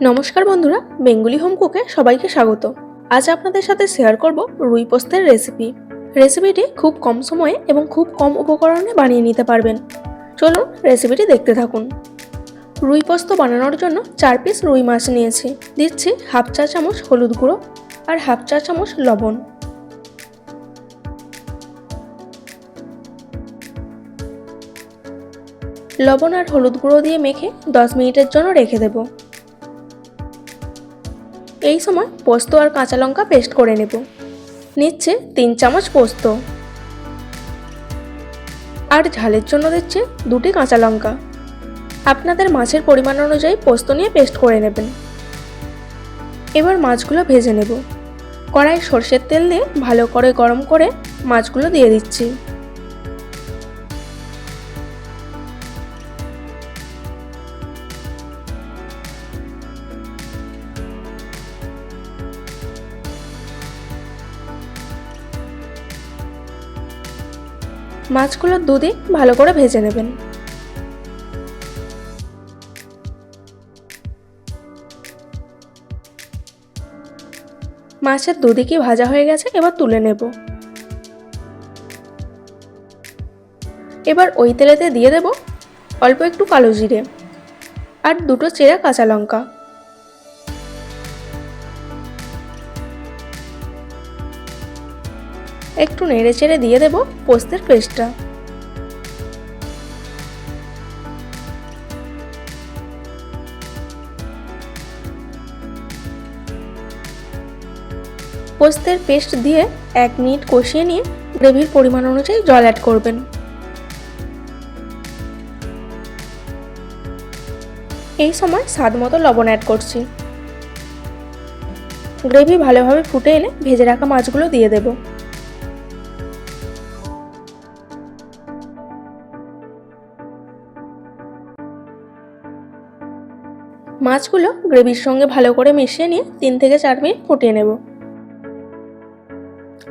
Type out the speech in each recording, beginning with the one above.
নমস্কার বন্ধুরা, Bengali home কুকে সবাইকে স্বাগত। আজ আপনাদের সাথে শেয়ার করব রুই পোস্তের রেসিপিটি খুব কম সময়ে এবং খুব কম উপকরণে বানিয়ে নিতে পারবেন। চলুন রেসিপিটি দেখতে থাকুন। রুই পোস্ত বানানোর জন্য 4 পিস রুই মাছ নিয়েছি। দিচ্ছি হাফ চা চামচ হলুদ গুঁড়ো আর হাফ চা চামচ লবণ। লবণ আর হলুদ গুঁড়ো দিয়ে মেখে 10 মিনিটের জন্য রেখে দেব। এই সময় পোস্ত আর কাঁচা লঙ্কা পেস্ট করে নেব। নিচ্ছে 3 চামচ পোস্ত আর ঝালের জন্য দিচ্ছে 2টি কাঁচা লঙ্কা। আপনাদের মাছের পরিমাণ অনুযায়ী পোস্ত নিয়ে পেস্ট করে নেবেন। এবার মাছগুলো ভেজে নেব। কড়াই সরষের তেল দিয়ে ভালো করে গরম করে মাছগুলো দিয়ে দিচ্ছি। মাছগুলো দুদিক ভালো করে ভেজে নেবেন। মাছের দুদিকই ভাজা হয়ে গেছে, এবার তুলে নেব। এবার ওই তেলেতে দিয়ে দেব অল্প একটু কালো জিরে আর 2টো চেরা কাঁচা লঙ্কা। একটু নেড়ে চেড়ে দিয়ে দেব পোস্তের পেস্টটা। পোস্তের পেস্ট দিয়ে 1 মিনিট কষিয়ে নিয়ে গ্রেভির পরিমাণ অনুযায়ী জল অ্যাড করবেন। এই সময় স্বাদ মতো লবণ অ্যাড করছি। গ্রেভি ভালোভাবে ফুটে এলে ভেজে রাখা মাছগুলো দিয়ে দেব। মাছগুলো গ্রেভির সঙ্গে ভালো করে মিশিয়ে নিয়ে 3 থেকে 4 মিনিট ফুটিয়ে নেব।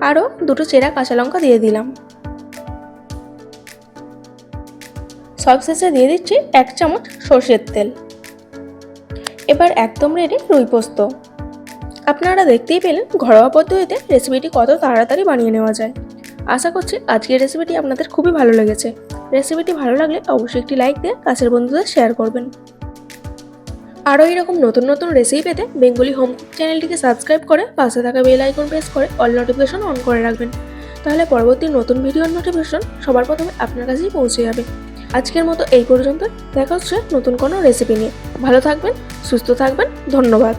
আরও 2টো চেরা কাঁচা লঙ্কা দিয়ে দিলাম। সবশেষে দিয়ে দিচ্ছি 1 চামচ সরষের তেল। এবার একদম রেডি রুই পোস্ত। আপনারা দেখতেই পেলেন ঘরোয়া পদ্ধতিতে রেসিপিটি কত তাড়াতাড়ি বানিয়ে নেওয়া যায়। আশা করছি আজকের রেসিপিটি আপনাদের খুবই ভালো লেগেছে। রেসিপিটি ভালো লাগলে অবশ্যই একটি লাইক দিয়ে কাছের বন্ধুদের শেয়ার করবেন। আরও এরকম নতুন নতুন রেসিপি পেতে বেঙ্গলি হোম কুক চ্যানেলটিকে সাবস্ক্রাইব করে পাশে থাকা বেল আইকন প্রেস করে অল নোটিফিকেশন অন করে রাখবেন। তাহলে পরবর্তী নতুন ভিডিওর নোটিফিকেশন সবার প্রথমে আপনার কাছেই পৌঁছে যাবে। আজকের মতো এই পর্যন্ত। দেখা হচ্ছে নতুন কোনো রেসিপি নিয়ে। ভালো থাকবেন, সুস্থ থাকবেন। ধন্যবাদ।